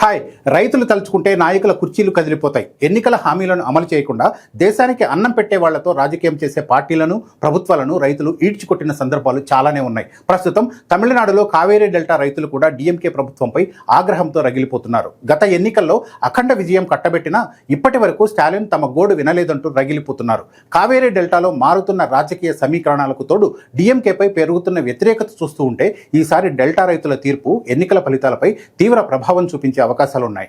Hi రైతులు తలుచుకుంటే నాయకుల కుర్చీలు కదిలిపోతాయి. ఎన్నికల హామీలను అమలు చేయకుండా దేశానికి అన్నం పెట్టే వాళ్లతో రాజకీయం చేసే పార్టీలను ప్రభుత్వాలను రైతులు ఈడ్చికొట్టిన సందర్భాలు చాలానే ఉన్నాయి. ప్రస్తుతం తమిళనాడులో కావేరీ డెల్టా రైతులు కూడా డిఎంకే ప్రభుత్వంపై ఆగ్రహంతో రగిలిపోతున్నారు. గత ఎన్నికల్లో అఖండ విజయం కట్టబెట్టినా ఇప్పటి వరకు స్టాలిన్ తమ గోడు వినలేదంటూ రగిలిపోతున్నారు. కావేరీ డెల్టాలో మారుతున్న రాజకీయ సమీకరణాలకు తోడు డిఎంకేపై పెరుగుతున్న వ్యతిరేకత చూస్తూ ఉంటే ఈసారి డెల్టా రైతుల తీర్పు ఎన్నికల ఫలితాలపై తీవ్ర ప్రభావం చూపించే అవకాశాలున్నాయి.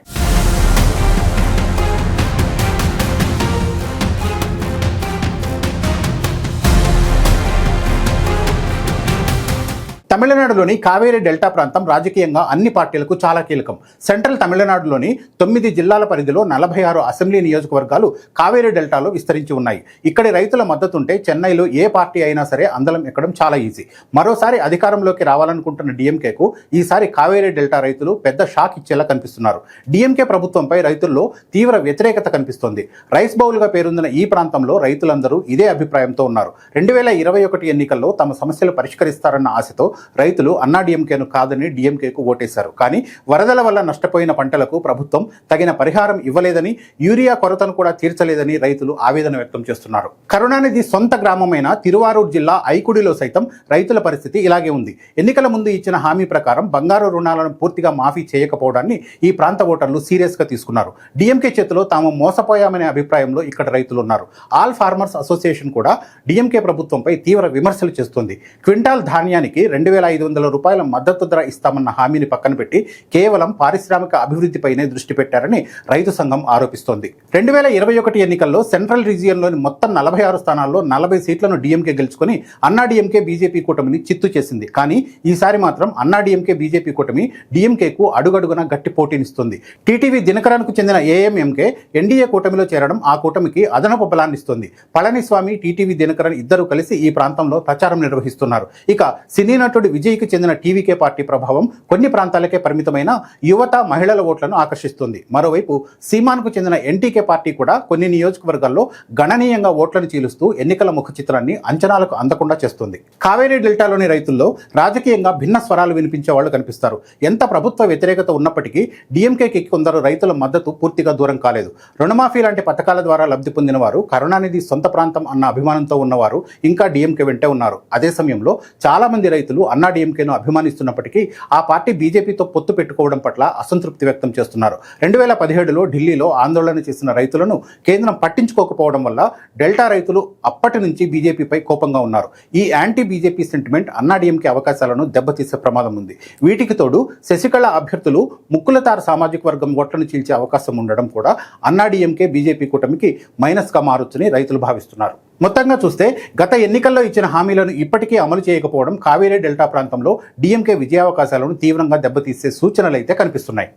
తమిళనాడులోని కావేరీ డెల్టా ప్రాంతం రాజకీయంగా అన్ని పార్టీలకు చాలా కీలకం. సెంట్రల్ తమిళనాడులోని 9 జిల్లాల పరిధిలో 46 అసెంబ్లీ నియోజకవర్గాలు కావేరీ డెల్టాలో విస్తరించి ఉన్నాయి. ఇక్కడి రైతుల మద్దతుంటే చెన్నైలో ఏ పార్టీ అయినా సరే అందలం ఎక్కడం చాలా ఈజీ. మరోసారి అధికారంలోకి రావాలనుకుంటున్న డిఎంకేకు ఈసారి కావేరీ డెల్టా రైతులు పెద్ద షాక్ ఇచ్చేలా కనిపిస్తున్నారు. డిఎంకే ప్రభుత్వంపై రైతుల్లో తీవ్ర వ్యతిరేకత కనిపిస్తోంది. రైస్ బౌల్గా పేరొందిన ఈ ప్రాంతంలో రైతులందరూ ఇదే అభిప్రాయంతో ఉన్నారు. 2021 ఎన్నికల్లో తమ సమస్యలు పరిష్కరిస్తారన్న ఆశతో రైతులు అన్నాడీఎంకేను కాదని డిఎంకేకు ఓటేశారు. కానీ వరదల వల్ల నష్టపోయిన పంటలకు ప్రభుత్వం తగిన పరిహారం ఇవ్వలేదని, యూరియా కొరతను కూడా తీర్చలేదని రైతులు ఆవేదన వ్యక్తం చేస్తున్నారు. కరుణానిధి సొంత గ్రామమైన తిరువారూర్ జిల్లా ఐకుడిలో సైతం రైతుల పరిస్థితి ఇలాగే ఉంది. ఎన్నికల ముందు ఇచ్చిన హామీ ప్రకారం బంగారు రుణాలను పూర్తిగా మాఫీ చేయకపోవడాన్ని ఈ ప్రాంత ఓటర్లు సీరియస్గా తీసుకున్నారు. డిఎంకే చేతిలో తాము మోసపోయామనే అభిప్రాయంలో ఇక్కడ రైతులు ఉన్నారు. ఆల్ ఫార్మర్స్ అసోసియేషన్ కూడా డిఎంకే ప్రభుత్వంపై తీవ్ర విమర్శలు చేస్తుంది. క్వింటాల్ ధాన్యానికి 2,500 రూపాయల మద్దతు ధర ఇస్తామన్న హామీని పక్కన పెట్టి కేవలం పారిశ్రామిక అభివృద్ధిపైనే దృష్టి పెట్టారని రైతు సంఘం ఆరోపిస్తోంది. 2021 ఎన్నికల్లో సెంట్రల్ రీజియన్లోని మొత్తం 46 స్థానాల్లో 40 సీట్లను డిఎంకే గెలుచుకొని అన్నాడీఎంకే బీజేపీ కూటమిని చిత్తు చేసింది. కానీ ఈసారి మాత్రం అన్నాడీఎంకే బీజేపీ కూటమి డిఎంకేకు అడుగడుగున గట్టి పోటీనిస్తుంది. టీటీవీ దినకరన్కు చెందిన ఏఎంఎంకే ఎన్డీఏ కూటమిలో చేరడం ఆ కూటమికి అదనపు బలాన్నిస్తుంది. పళనిస్వామి, టీటీవీ దినకరన్ ఇద్దరు కలిసి ఈ ప్రాంతంలో ప్రచారం నిర్వహిస్తున్నారు. ఇక సినీ నటుడు విజయ్కి చెందిన టీవీకే పార్టీ ప్రభావం కొన్ని ప్రాంతాలకే పరిమితమైన యువత, మహిళల ఓట్లను ఆకర్షిస్తుంది. మరోవైపు సీమాన్కు చెందిన ఎన్టీకే పార్టీ కూడా కొన్ని నియోజకవర్గాల్లో గణనీయంగా ఓట్లను చీలుస్తూ ఎన్నికల ముఖ చిత్రాన్ని అంచనాలకు అందకుండా చేస్తుంది. కావేరీ డెల్టాలోని రైతుల్లో రాజకీయంగా భిన్న స్వరాలు వినిపించే వాళ్ళు కనిపిస్తారు. ఎంత ప్రభుత్వ వ్యతిరేకత ఉన్నప్పటికీ డిఎంకేకి కొందరు రైతుల మద్దతు పూర్తిగా దూరం కాలేదు. రుణమాఫీ లాంటి పథకాల ద్వారా లబ్ధి పొందిన వారు, కరుణానిధి సొంత ప్రాంతం అన్న అభిమానంతో ఉన్నవారు ఇంకా డిఎంకే వెంటే ఉన్నారు. అదే సమయంలో చాలా మంది రైతులు అన్నాడీఎంకేను అభిమానిస్తున్నప్పటికీ ఆ పార్టీ బీజేపీతో పొత్తు పెట్టుకోవడం పట్ల అసంతృప్తి వ్యక్తం చేస్తున్నారు. 2017లో ఢిల్లీలో ఆందోళన చేసిన రైతులను కేంద్రం పట్టించుకోకపోవడం వల్ల డెల్టా రైతులు అప్పటి నుంచి బీజేపీపై కోపంగా ఉన్నారు. ఈ యాంటీ బీజేపీ సెంటిమెంట్ అన్నాడీఎంకే అవకాశాలను దెబ్బతీసే ప్రమాదం ఉంది. వీటికి తోడు శశికళ అభ్యర్థులు ముక్కులతారు సామాజిక వర్గం ఓట్లను చీల్చే అవకాశం ఉండడం కూడా అన్నాడీఎంకే బీజేపీ కూటమికి మైనస్గా మారొచ్చని రైతులు భావిస్తున్నారు. మొత్తంగా చూస్తే గత ఎన్నికల్లో ఇచ్చిన హామీలను ఇప్పటికీ అమలు చేయకపోవడం కావేరీ డెల్టా ప్రాంతంలో డిఎంకే విజయావకాశాలను తీవ్రంగా దెబ్బతీసే సూచనలైతే కనిపిస్తున్నాయి.